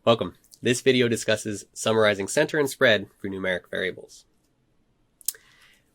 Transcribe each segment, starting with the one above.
Welcome. This video discusses summarizing center and spread for numeric variables.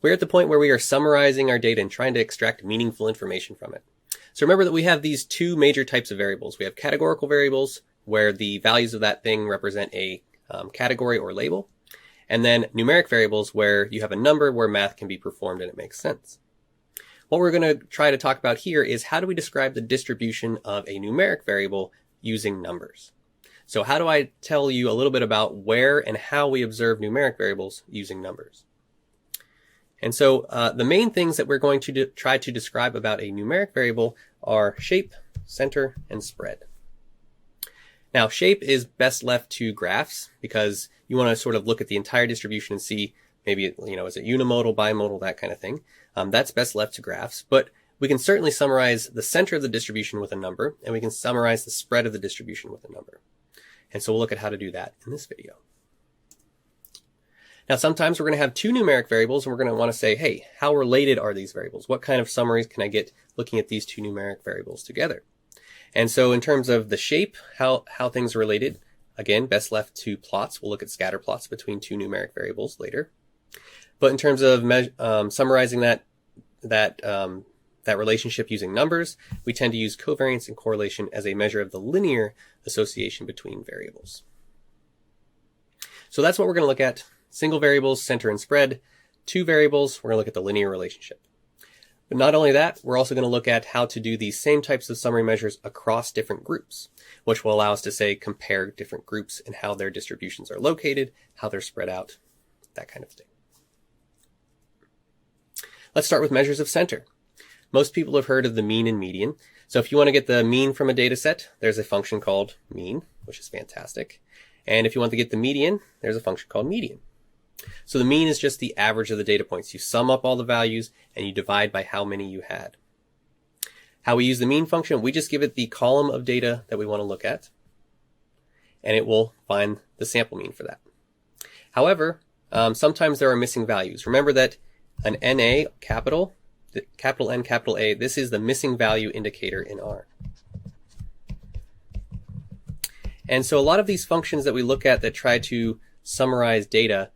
We're at the point where we are summarizing our data and trying to extract meaningful information from it. So remember that we have these two major types of variables. We have categorical variables, where the values of that thing represent a category or label, and then numeric variables, where you have a number where math can be performed and it makes sense. What we're going to try to talk about here is how do we describe the distribution of a numeric variable using numbers. So how do I tell you a little bit about where and how we observe numeric variables using numbers? And so the main things that we're going to try to describe about a numeric variable are shape, center, and spread. Now, shape is best left to graphs because you want to sort of look at the entire distribution and see maybe, is it unimodal, bimodal, that kind of thing. That's best left to graphs, but we can certainly summarize the center of the distribution with a number, and we can summarize the spread of the distribution with a number. And so we'll look at how to do that in this video. Now, sometimes we're going to have two numeric variables, and we're going to want to say, hey, how related are these variables? What kind of summaries can I get looking at these two numeric variables together? And so in terms of the shape, how things are related, again, best left to plots. We'll look at scatter plots between two numeric variables later. But in terms of summarizing that relationship using numbers, we tend to use covariance and correlation as a measure of the linear association between variables. So that's what we're going to look at. Single variables, center and spread. Two variables, we're going to look at the linear relationship. But not only that, we're also going to look at how to do these same types of summary measures across different groups, which will allow us to say compare different groups and how their distributions are located, how they're spread out, that kind of thing. Let's start with measures of center. Most people have heard of the mean and median. So if you want to get the mean from a data set, there's a function called mean, which is fantastic. And if you want to get the median, there's a function called median. So the mean is just the average of the data points. You sum up all the values and you divide by how many you had. How we use the mean function, we just give it the column of data that we want to look at, and it will find the sample mean for that. However, sometimes there are missing values. Remember that an NA, capital N, capital A, this is the missing value indicator in R. And so a lot of these functions that we look at that try to summarize data,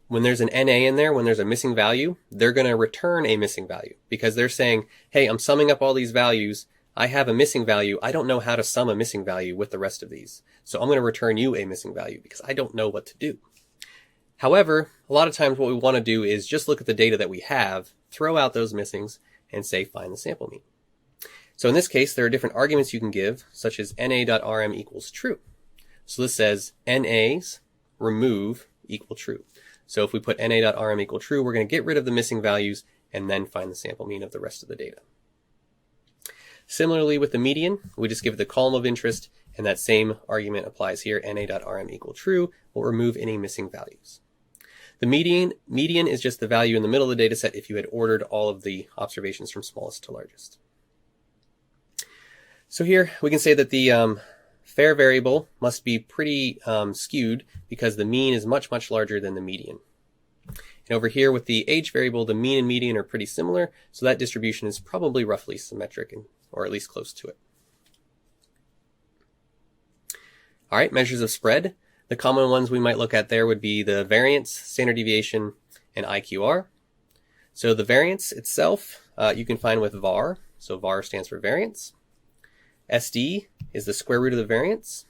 when there's an NA in there, when there's a missing value, they're going to return a missing value because they're saying, hey, I'm summing up all these values. I have a missing value. I don't know how to sum a missing value with the rest of these. So I'm going to return you a missing value because I don't know what to do. However, a lot of times what we want to do is just look at the data that we have, throw out those missings, and say find the sample mean. So in this case, there are different arguments you can give, such as na.rm equals true. So this says NA's remove equal true. So if we put na.rm equal true, we're going to get rid of the missing values and then find the sample mean of the rest of the data. Similarly with the median, we just give it the column of interest, and that same argument applies here. na.rm equal true will remove any missing values. The median is just the value in the middle of the data set if you had ordered all of the observations from smallest to largest. So here we can say that the fair variable must be pretty skewed because the mean is much, much larger than the median. And over here with the age variable, the mean and median are pretty similar, so that distribution is probably roughly symmetric, or at least close to it. All right, measures of spread. The common ones we might look at there would be the variance, standard deviation, and IQR. So the variance itself, you can find with var. So var stands for variance. SD is the square root of the variance.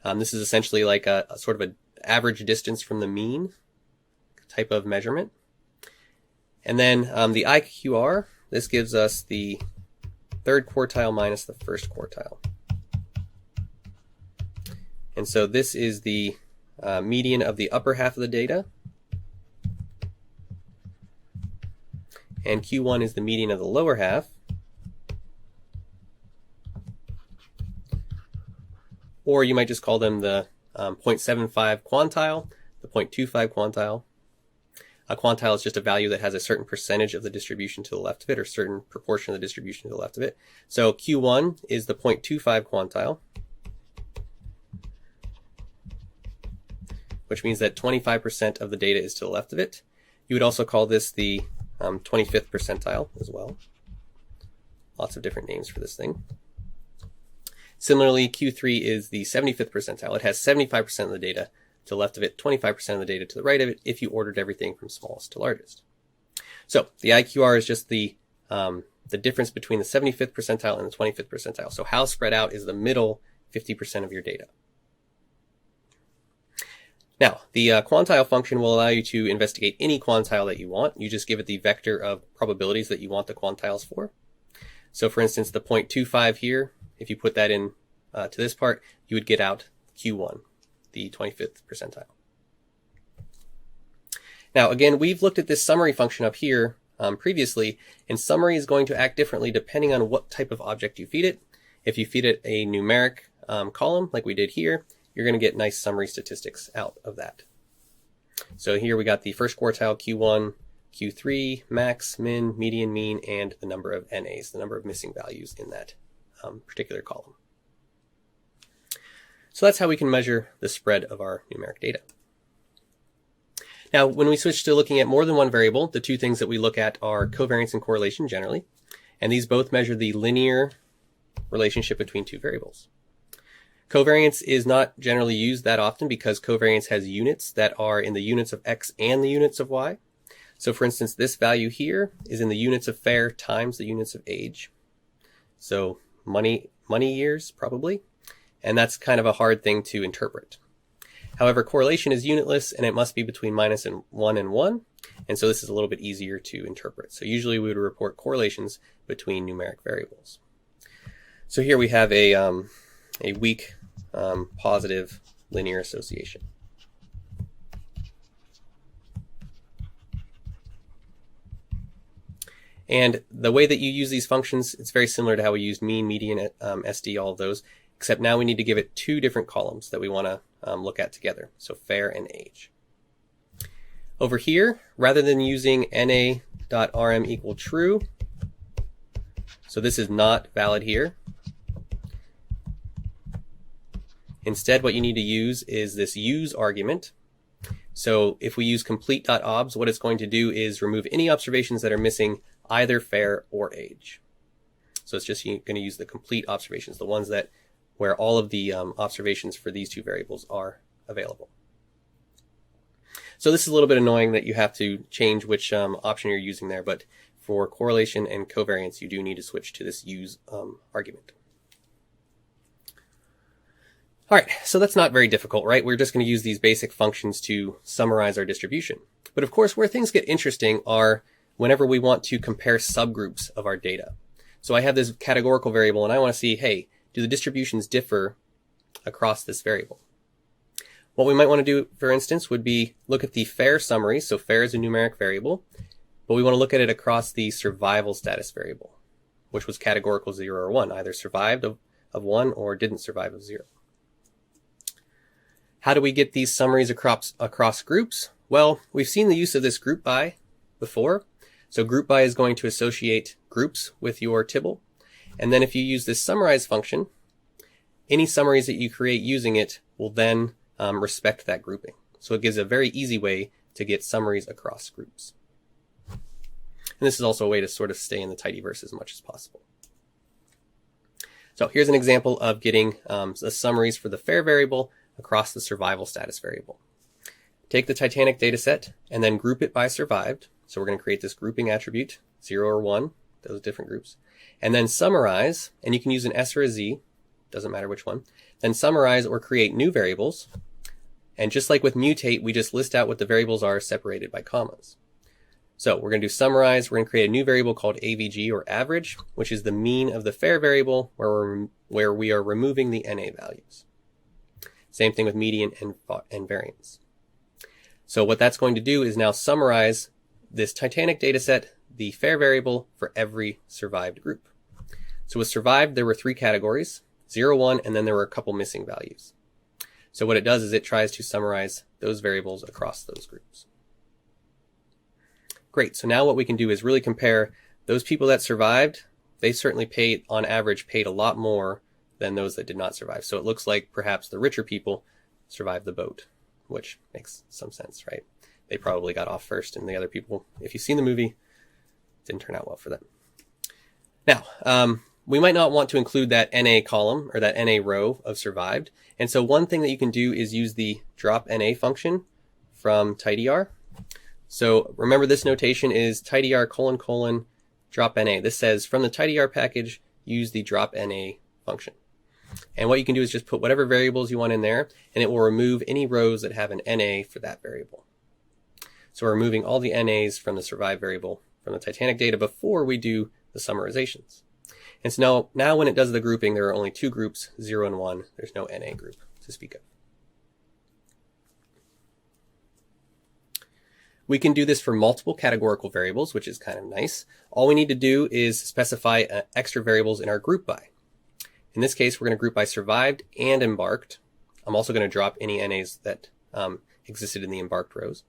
This is essentially like a sort of an average distance from the mean type of measurement. And then the IQR, this gives us the third quartile minus the first quartile. And so this is the median of the upper half of the data. And Q1 is the median of the lower half. Or you might just call them the 0.75 quantile, the 0.25 quantile. A quantile is just a value that has a certain percentage of the distribution to the left of it, or certain proportion of the distribution to the left of it. So Q1 is the 0.25 quantile, which means that 25% of the data is to the left of it. You would also call this the 25th percentile as well. Lots of different names for this thing. Similarly, Q3 is the 75th percentile. It has 75% of the data to the left of it, 25% of the data to the right of it, if you ordered everything from smallest to largest. So the IQR is just the difference between the 75th percentile and the 25th percentile. So how spread out is the middle 50% of your data. Now, the quantile function will allow you to investigate any quantile that you want. You just give it the vector of probabilities that you want the quantiles for. So for instance, the 0.25 here, if you put that in to this part, you would get out Q1, the 25th percentile. Now, again, we've looked at this summary function up here previously, and summary is going to act differently depending on what type of object you feed it. If you feed it a numeric column, like we did here, you're going to get nice summary statistics out of that. So here we got the first quartile, Q1, Q3, max, min, median, mean, and the number of NAs, the number of missing values in that particular column. So that's how we can measure the spread of our numeric data. Now, when we switch to looking at more than one variable, the two things that we look at are covariance and correlation generally, and these both measure the linear relationship between two variables. Covariance is not generally used that often because covariance has units that are in the units of x and the units of y. So for instance, this value here is in the units of fair times the units of age. So money years, probably. And that's kind of a hard thing to interpret. However, correlation is unitless, and it must be between -1 and 1. And so this is a little bit easier to interpret. So usually we would report correlations between numeric variables. So here we have a weak positive linear association. And the way that you use these functions, it's very similar to how we used mean, median, SD, all of those, except now we need to give it two different columns that we want to look at together. So fair and age. Over here, rather than using na.rm equal true, so this is not valid here. Instead, what you need to use is this use argument. So if we use complete.obs, what it's going to do is remove any observations that are missing either fair or age. So it's just going to use the complete observations, the ones that where all of the observations for these two variables are available. So this is a little bit annoying that you have to change which option you're using there, but for correlation and covariance, you do need to switch to this use argument. All right, so that's not very difficult, right? We're just going to use these basic functions to summarize our distribution. But of course, where things get interesting are whenever we want to compare subgroups of our data. So I have this categorical variable, and I want to see, hey, do the distributions differ across this variable? What we might want to do, for instance, would be look at the fair summary. So fair is a numeric variable, but we want to look at it across the survival status variable, which was categorical 0 or 1, either survived of 1 or didn't survive of 0. How do we get these summaries across groups? Well, we've seen the use of this group by before. So group by is going to associate groups with your tibble. And then if you use this summarize function, any summaries that you create using it will then respect that grouping. So it gives a very easy way to get summaries across groups. And this is also a way to sort of stay in the tidyverse as much as possible. So here's an example of getting the summaries for the fair variable across the survival status variable. Take the Titanic data set and then group it by survived. So we're going to create this grouping attribute, 0 or 1, those different groups. And then summarize, and you can use an S or a Z, doesn't matter which one. Then summarize or create new variables. And just like with mutate, we just list out what the variables are separated by commas. So we're going to do summarize. We're going to create a new variable called AVG or average, which is the mean of the fair variable where we are removing the NA values. Same thing with median and variance. So what that's going to do is now summarize this Titanic data set, the fair variable for every survived group. So with survived, there were 3 categories, 0, 1, and then there were a couple missing values. So what it does is it tries to summarize those variables across those groups. Great, so now what we can do is really compare those people that survived. They certainly on average, paid a lot more than those that did not survive. So it looks like perhaps the richer people survived the boat, which makes some sense, right? They probably got off first, and the other people, if you've seen the movie, didn't turn out well for them. Now, we might not want to include that NA column or that NA row of survived. And so one thing that you can do is use the drop NA function from tidyr. So remember, this notation is tidyr : drop NA. This says from the tidyr package, use the drop NA function. And what you can do is just put whatever variables you want in there, and it will remove any rows that have an NA for that variable. So we're removing all the NAs from the survive variable from the Titanic data before we do the summarizations. And so now when it does the grouping, there are only two groups, 0 and 1. There's no NA group to speak of. We can do this for multiple categorical variables, which is kind of nice. All we need to do is specify extra variables in our group by. In this case, we're going to group by survived and embarked. I'm also going to drop any NAs that existed in the embarked rows.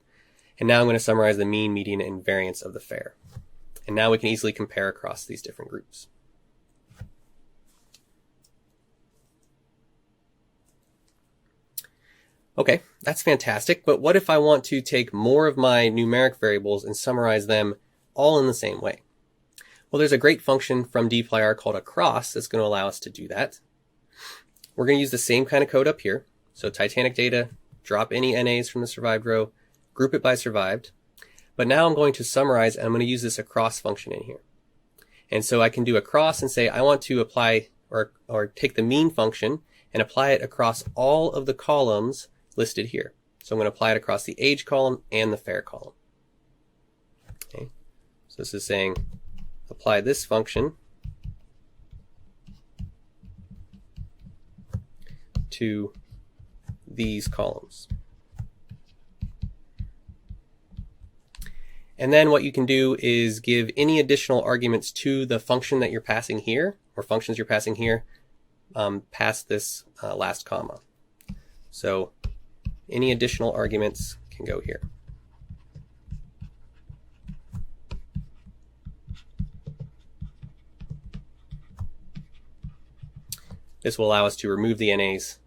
And now I'm going to summarize the mean, median, and variance of the fare. And now we can easily compare across these different groups. Okay, that's fantastic, but what if I want to take more of my numeric variables and summarize them all in the same way? Well, there's a great function from dplyr called across that's going to allow us to do that. We're going to use the same kind of code up here. So Titanic data, drop any NAs from the survived row, group it by survived. But now I'm going to summarize, and I'm going to use this across function in here. And so I can do across and say I want to apply or take the mean function and apply it across all of the columns listed here. So I'm going to apply it across the age column and the fare column. Okay. So this is saying apply this function to these columns. And then what you can do is give any additional arguments to the function that you're passing here, or functions you're passing here, past this last comma. So any additional arguments can go here. This will allow us to remove the NAs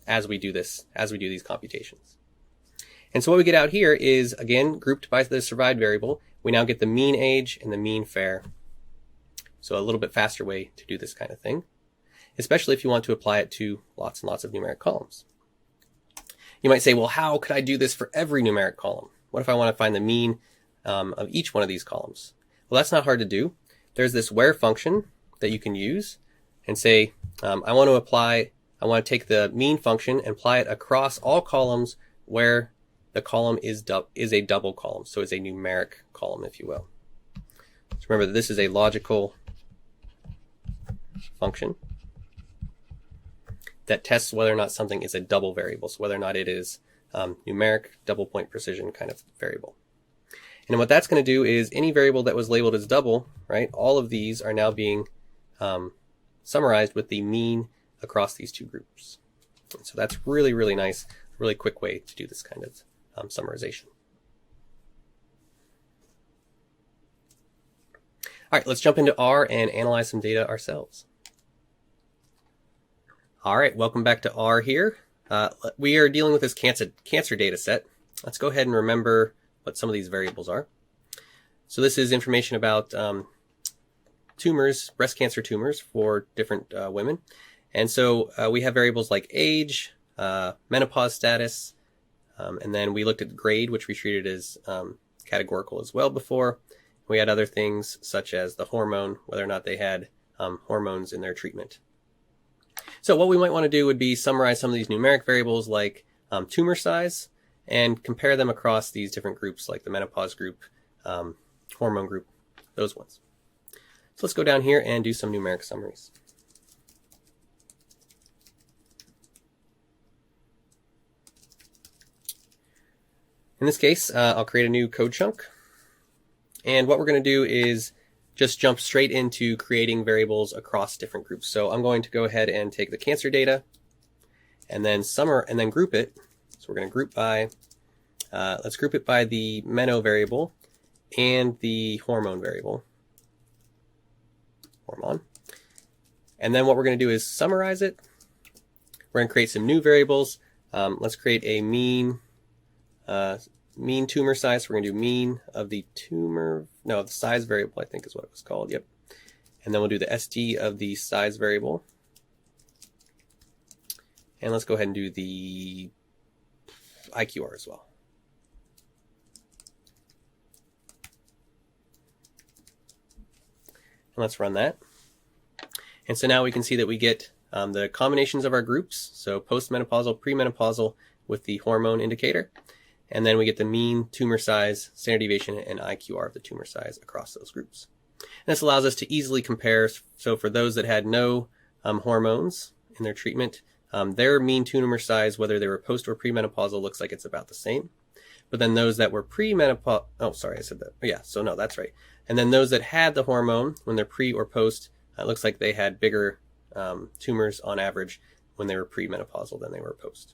as we do these computations. And so what we get out here is, again, grouped by the survived variable, we now get the mean age and the mean fare. So a little bit faster way to do this kind of thing, especially if you want to apply it to lots and lots of numeric columns. You might say, well, how could I do this for every numeric column? What if I want to find the mean of each one of these columns? Well, that's not hard to do. There's this where function that you can use and say, I want to take the mean function and apply it across all columns where the column is a double column. So it's a numeric column, if you will. So remember that this is a logical function that tests whether or not something is a double variable, so whether or not it is numeric, double point precision kind of variable. And what that's going to do is any variable that was labeled as double, right, all of these are now being summarized with the mean across these two groups. And so that's really, really nice, really quick way to do this kind of summarization. All right, let's jump into R and analyze some data ourselves. All right, welcome back to R here. We are dealing with this cancer data set. Let's go ahead and remember what some of these variables are. So this is information about tumors, breast cancer tumors for different women. And so we have variables like age, menopause status, and then we looked at grade, which we treated as categorical as well before. We had other things such as the hormone, whether or not they had hormones in their treatment. So what we might want to do would be summarize some of these numeric variables like tumor size and compare them across these different groups like the menopause group, hormone group, those ones. So let's go down here and do some numeric summaries. In this case, I'll create a new code chunk. And what we're going to do is just jump straight into creating variables across different groups. So I'm going to go ahead and take the cancer data and then group it. So we're going to group by, let's group it by the meno variable and the hormone variable. Hormone. And then what we're going to do is summarize it. We're going to create some new variables. Let's create a mean tumor size. So we're going to do mean of the tumor, no, the size variable, I think is what it was called. Yep. And then we'll do the st of the size variable. And let's go ahead and do the IQR as well. And let's run that. And so now we can see that we get the combinations of our groups. So postmenopausal, premenopausal with the hormone indicator. And then we get the mean tumor size, standard deviation, and IQR of the tumor size across those groups. And this allows us to easily compare. So for those that had no hormones in their treatment, their mean tumor size, whether they were post or premenopausal, looks like it's about the same. But then those that were premenopausal, oh, sorry, I said that. Yeah, so no, that's right. And then those that had the hormone when they're pre or post, it looks like they had bigger tumors on average when they were premenopausal than they were post.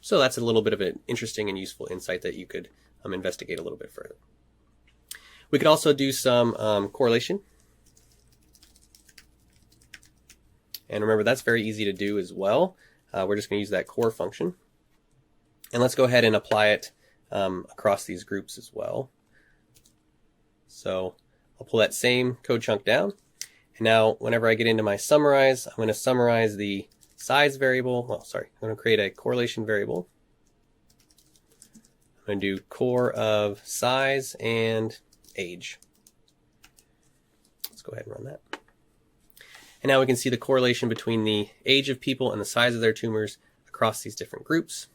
So that's a little bit of an interesting and useful insight that you could investigate a little bit further. We could also do some correlation. And remember, that's very easy to do as well. We're just going to use that core function. And let's go ahead and apply it across these groups as well. So I'll pull that same code chunk down. And now whenever I get into my summarize, I'm going to summarize the size variable. Well, sorry, I'm going to create a correlation variable. I'm going to do core of size and age. Let's go ahead and run that. And now we can see the correlation between the age of people and the size of their tumors across these different groups.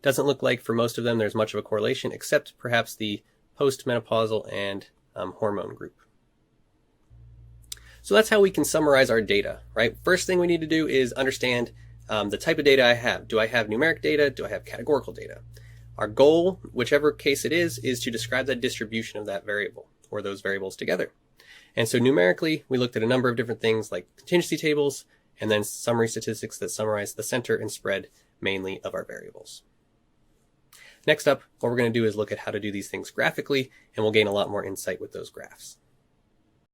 Doesn't look like for most of them there's much of a correlation, except perhaps the postmenopausal and hormone group. So that's how we can summarize our data, right? First thing we need to do is understand the type of data I have. Do I have numeric data? Do I have categorical data? Our goal, whichever case it is to describe the distribution of that variable or those variables together. And so numerically, we looked at a number of different things like contingency tables and then summary statistics that summarize the center and spread mainly of our variables. Next up, what we're going to do is look at how to do these things graphically, and we'll gain a lot more insight with those graphs.